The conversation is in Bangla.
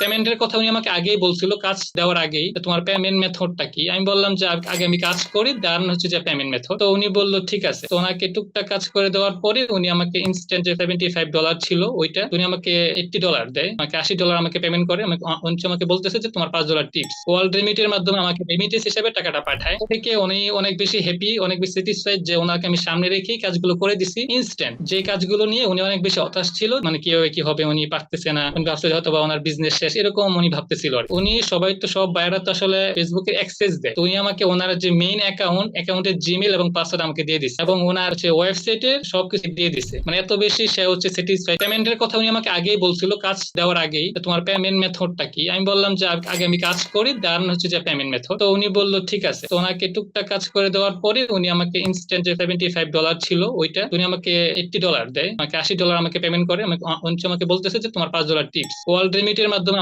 পেমেন্টের কথা উনি আমাকে আগেই বলছিল, কাজ দেওয়ার আগেই, তোমার পেমেন্ট মেথডটা কি। আমি বললাম যে আগে আমি কাজ করি, দেন হচ্ছে যে পেমেন্ট মেথড। তো উনি বললো ঠিক আছে। তো ওনাকে টুকটাক কাজ করে দেওয়ার পরে উনি আমাকে ইনস্ট্যান্ট যে $75 ছিল ওইটা উনি আমাকে $80 দেয়, আমাকে $80 আমাকে পেমেন্ট করে। উনি আমাকে বলতেছে যে তোমার $5 টিপস। ওয়ার্ল্ড রেমিটের মাধ্যমে আমাকে রেমিটেন্স হিসেবে টাকাটা পাঠায়। থেকে উনি অনেক বেশি হ্যাপি, অনেক বেশি স্যাটিসফাইড যে ওনাকে আমি সামনে রেখেই কাজগুলো করে দিছি ইনস্ট্যান্ট। যে কাজগুলো নিয়ে উনি অনেক বেশি হতাশ ছিল, মানে কি হবে কি হবে, উনি পারতেছে না, উনি ভাবছে হয়তো বা ওনার বিজনেস শেষ, এরকম উনি ভাবতেছিল আর কি। উনি সবাই তো সব বাইরে তো আসলে ফেসবুকে অ্যাক্সেস দেয়, তো উনি আমাকে ওনার যে মেইন অ্যাকাউন্টের জিমেল এবং পাসওয়ার্ড আমাকে দিয়ে দিচ্ছে, এবং ওনার যে ওয়েবসাইটে সবকিছু দিয়ে দিচ্ছে। মানে এত বেশি সে হচ্ছে স্যাটিসফাইড। পেমেন্টের কথা উনি আমাকে আগেই বলছিল, কাজ দেওয়ার আগেই, তোমার পেমেন্ট মেথডটা কি। আমি বললাম যে আগে আমি কাজ করি, দেন হচ্ছে যে পেমেন্ট মেথড। তো উনি বললো ঠিক আছে। তো ওনাকে টুকটাক কাজ করে দেওয়ার পরে উনি আমাকে ইনস্ট্যান্ট যে $75 ছিল ওইটা উনি আমাকে $80 দেয়, আমাকে $80 আমাকে পেমেন্ট করে। উনি আমাকে বলতেছে যে তোমার $5 টিপস। ওয়ার্ল্ড রেমিটের মাধ্যমে